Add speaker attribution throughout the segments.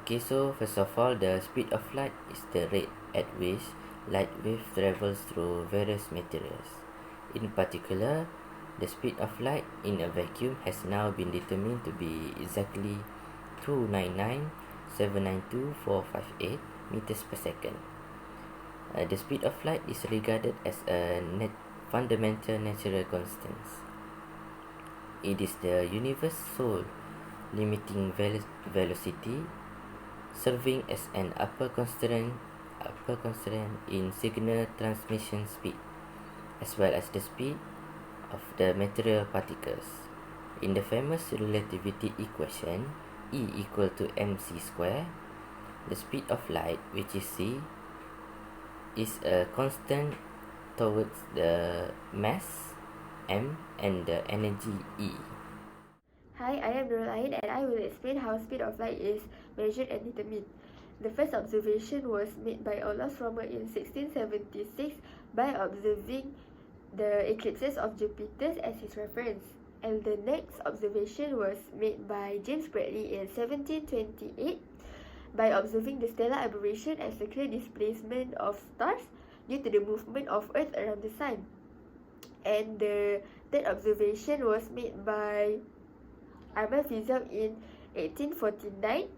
Speaker 1: Okay, so first of all, the speed of light is the rate at which light wave travels through various materials. In particular, the speed of light in a vacuum has now been determined to be exactly 299,792,458 meters per second. The speed of light is regarded as a fundamental natural constant. It is the universal limiting velocity, serving as an upper constraint in signal transmission speed, as well as the speed of the material particles. In the famous relativity equation, E equal to mc square, the speed of light, which is c, is a constant towards the mass m and the energy E.
Speaker 2: Hi, I am Nurul Ain and I will explain how speed of light is measured and determined. The first observation was made by Olaus Romer in 1676 by observing the eclipses of Jupiter as his reference. And the next observation was made by James Bradley in 1728 by observing the stellar aberration as a clear displacement of stars due to the movement of Earth around the Sun. And the third observation was made by Armand Fizeau in 1849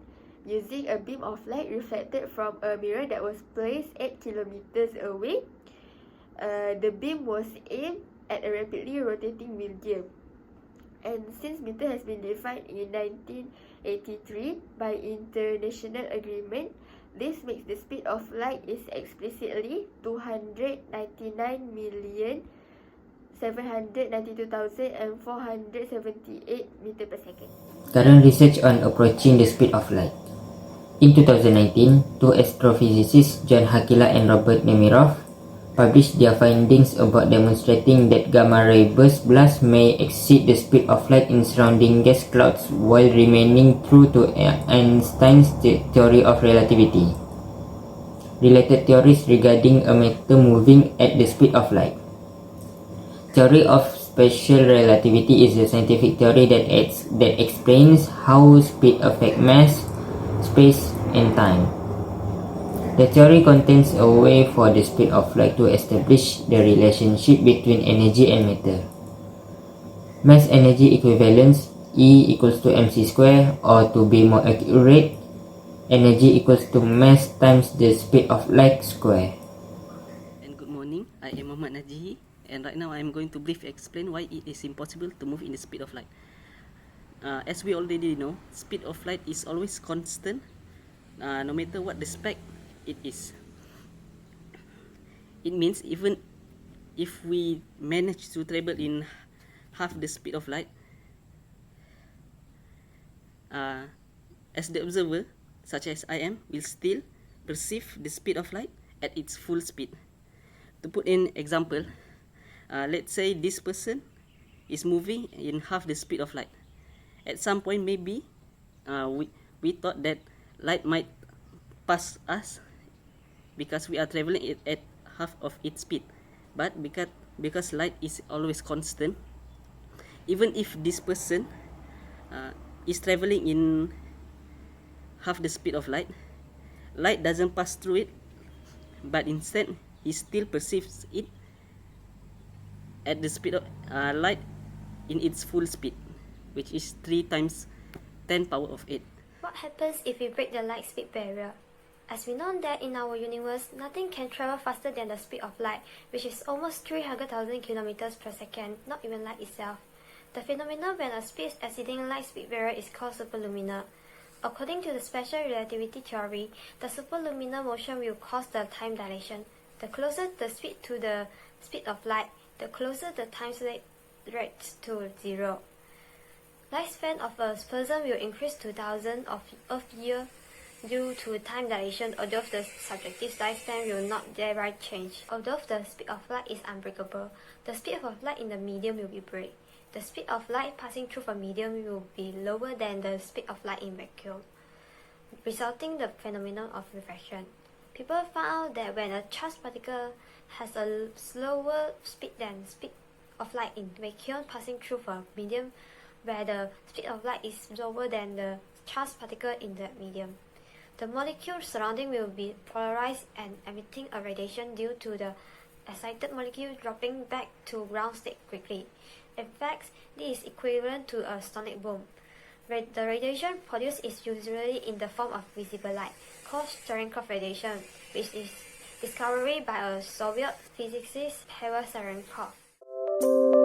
Speaker 2: using a beam of light reflected from a mirror that was placed 8 kilometers away. The beam was aimed at a rapidly rotating medium. And since meter has been defined in 1983 by international agreement, this makes the speed of light is explicitly 299,792,478 meter per second.
Speaker 3: Current research on approaching the speed of light. In 2019, two astrophysicists John Hakila and Robert Nemiroff published their findings about demonstrating that gamma ray burst blasts may exceed the speed of light in surrounding gas clouds while remaining true to Einstein's theory of relativity. Related theories regarding a matter moving at the speed of light. Theory of special relativity is a scientific theory that explains how speed affects mass, space, and time. The theory contains a way for the speed of light to establish the relationship between energy and matter. Mass energy equivalence, E equals to mc square, or to be more accurate, energy equals to mass times the speed of light square.
Speaker 4: And good morning, I am Muhammad Najihi, and right now I am going to briefly explain why it is impossible to move in the speed of light. As we already know, speed of light is always constant, no matter what the spec it is. It means even if we manage to travel in half the speed of light, as the observer, such as I am, will still perceive the speed of light at its full speed. To put in example, let's say this person is moving in half the speed of light. At some point, maybe we thought that light might pass us because we are traveling at half of its speed. But because light is always constant, even if this person is traveling in half the speed of light, light doesn't pass through it, but instead he still perceives it at the speed of light in its full speed, which is 3 times 10 power of 8.
Speaker 5: What happens if we break the light speed barrier? As we know that in our universe, nothing can travel faster than the speed of light, which is almost 300,000 kilometers per second, not even light itself. The phenomenon when a speed exceeding light speed barrier is called superluminal. According to the special relativity theory, the superluminal motion will cause the time dilation. The closer the speed to the speed of light, the closer the time rate to zero. Lifespan of a person will increase to thousands of Earth years due to time dilation, although the subjective lifespan will not thereby change. Although the speed of light is unbreakable, the speed of light in the medium will be break. The speed of light passing through a medium will be lower than the speed of light in vacuum, resulting the phenomenon of refraction. People found out that when a charged particle has a slower speed than speed of light in vacuum passing through a medium where the speed of light is lower than the charged particle in that medium. The molecule surrounding will be polarized and emitting a radiation due to the excited molecule dropping back to ground state quickly. In fact, this is equivalent to a sonic boom. The radiation produced is usually in the form of visible light, called Cherenkov radiation, which is discovered by a Soviet physicist, Pavel Cherenkov.